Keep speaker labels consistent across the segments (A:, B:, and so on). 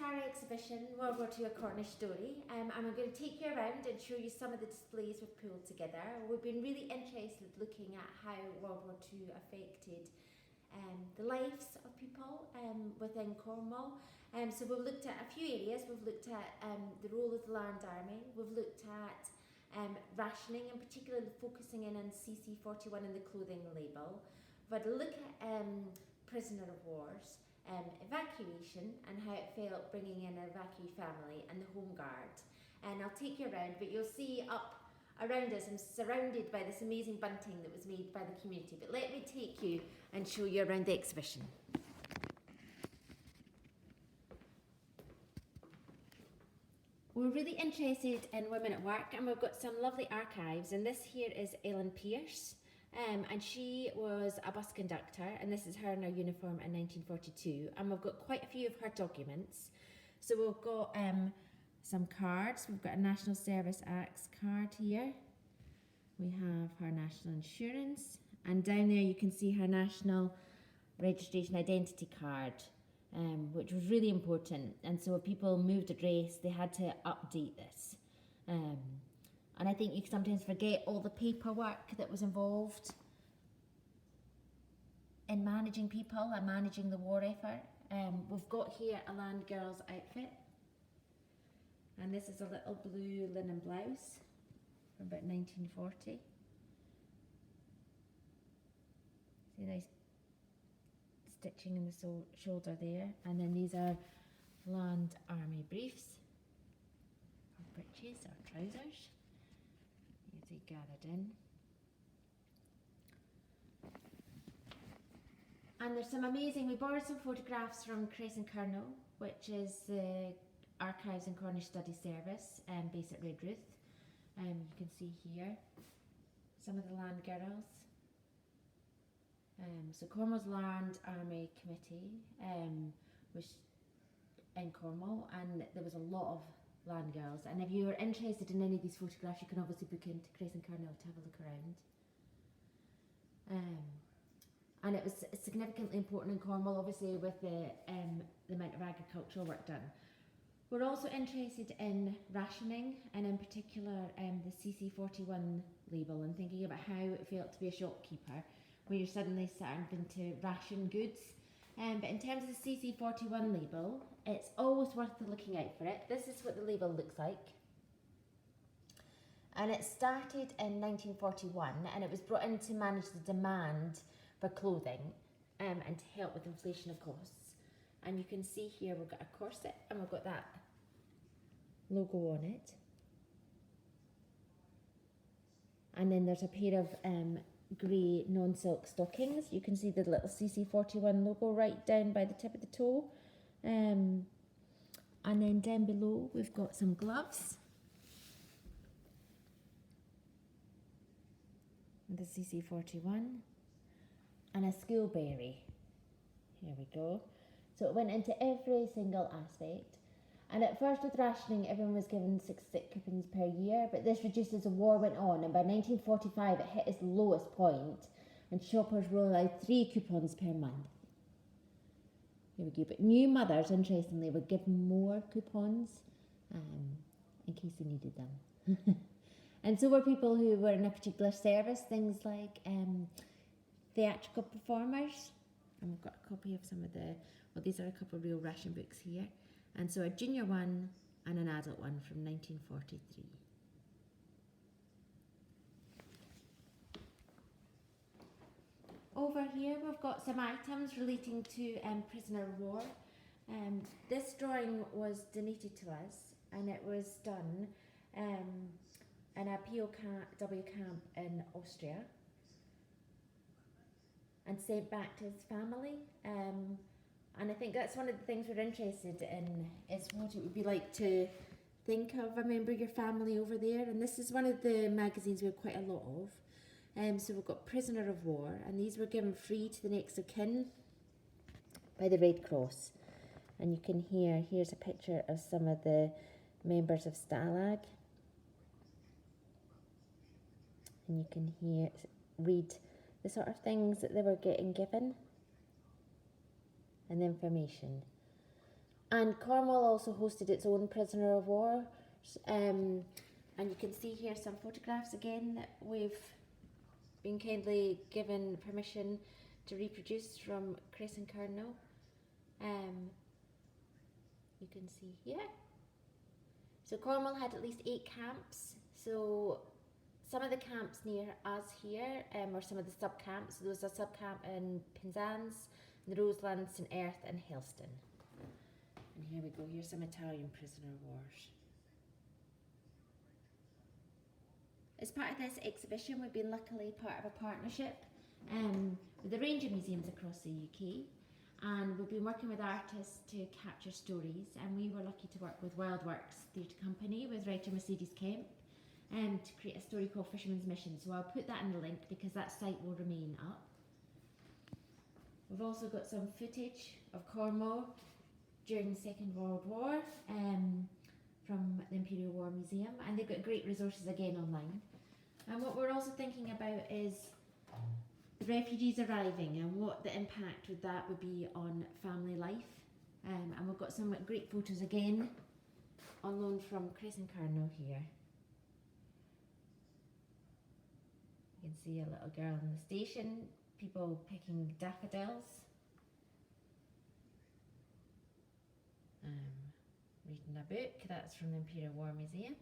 A: to our exhibition, World War II, A Cornish Story, and I'm going to take you around and show you some of the displays we've pulled together. We've been really interested looking at how World War II affected the lives of people within Cornwall. So we've looked at a few areas. We've looked at the role of the Land Army. We've looked at rationing, and particularly focusing in on CC41 and the clothing label. We've had a look at prisoner of wars, evacuation, and how it felt bringing in an evacuee family, and the Home Guard. And I'll take you around, but you'll see up around us I'm surrounded by this amazing bunting that was made by the community. But let me take you and show you around the exhibition. We're really interested in women at work, and we've got some lovely archives, and this here is Ellen Pierce. And she was a bus conductor, and this is her in her uniform in 1942, and we've got quite a few of her documents. So we've got some cards. We've got a National Service Acts card here. We have her national insurance, and down there you can see her national registration identity card, which was really important. And so if people moved address, they had to update this. And I think you sometimes forget all the paperwork that was involved in managing people and managing the war effort. We've got here a land girl's outfit. And this is a little blue linen blouse from about 1940. See nice stitching in the shoulder there. And then these are Land Army briefs, or breeches, or trousers. Easy gathered in. And there's some amazing, we borrowed some photographs from Crescent Colonel, which is the Archives and Cornish Study Service, based at Redruth. You can see here some of the land girls. So Cornwall's Land Army Committee was in Cornwall, and there was a lot of land girls. And if you're interested in any of these photographs, you can obviously book into Crescent Colonel to have a look around. And it was significantly important in Cornwall, obviously, with the amount of agricultural work done. We're also interested in rationing, and in particular the CC41 label, and thinking about how it felt to be a shopkeeper when you're suddenly starting to ration goods. But in terms of the CC41 label, it's always worth looking out for it. This is what the label looks like. And it started in 1941, and it was brought in to manage the demand for clothing and to help with inflation of costs. And you can see here we've got a corset, and we've got that logo on it. And then there's a pair of grey non-silk stockings. You can see the little CC41 logo right down by the tip of the toe. And then down below we've got some gloves. And the CC41. And a schoolberry. Here we go. So it went into every single aspect. And at first with rationing, everyone was given 6 coupons per year, but this reduced as the war went on, and by 1945 it hit its lowest point, and shoppers were allowed 3 coupons per month. Here we go. But new mothers, interestingly, were given more coupons in case they needed them. And so were people who were in a particular service, things like theatrical performers. And we've got a copy of some of the, well, these are a couple of real ration books here. And so a junior one and an adult one from 1943. Over here we've got some items relating to prisoner of war. This drawing was donated to us, and it was done in a POW camp in Austria and sent back to his family. And I think that's one of the things we're interested in, is what it would be like to think of a member of your family over there. And this is one of the magazines we have quite a lot of. So we've got Prisoner of War, and these were given free to the next of kin by the Red Cross. And you can here's a picture of some of the members of Stalag. And you can read the sort of things that they were getting given and the information. And Cornwall also hosted its own prisoner of war. And you can see here some photographs again that we've been kindly given permission to reproduce from Chris and Colonel. You can see here. So Cornwall had at least 8 camps. So some of the camps near us here, or some of the sub-camps. So there was a sub-camp in Penzance, the Roseland, St Erth and Helston. And here we go, here's some Italian prisoner of wars. As part of this exhibition, we've been luckily part of a partnership with a range of museums across the UK, and we've been working with artists to capture stories, and we were lucky to work with Wildworks Theatre Company with writer Mercedes Kemp to create a story called Fisherman's Mission. So I'll put that in the link because that site will remain up. We've also got some footage of Cornwall during the Second World War from the Imperial War Museum, and they've got great resources again online. And what we're also thinking about is the refugees arriving and what the impact would that would be on family life. And we've got some great photos again on loan from Chris and Colonel here. You can see a little girl in the station, people picking daffodils. Reading a book, that's from the Imperial War Museum.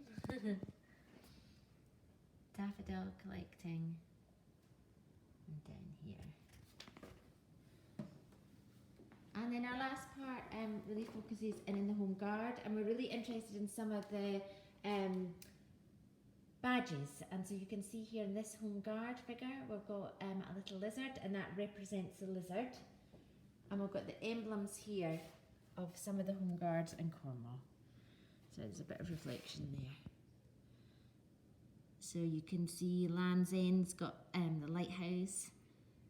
A: Daffodil collecting, and down here. And then our last part really focuses in the Home Guard, and we're really interested in some of the badges. And so you can see here in this Home Guard figure, we've got a little lizard, and that represents the lizard. And we've got the emblems here of some of the Home Guards in Cornwall. So there's a bit of reflection there. So you can see Land's End's got the lighthouse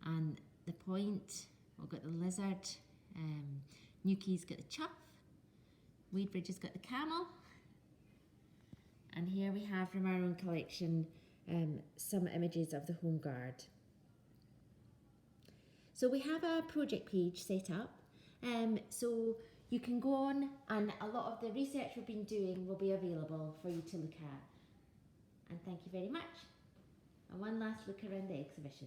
A: and the point. We've got the lizard. Newquay's got the chough. Wadebridge has got the camel. And here we have from our own collection some images of the Home Guard. So we have a project page set up. So you can go on, and a lot of the research we've been doing will be available for you to look at. And thank you very much. And one last look around the exhibition.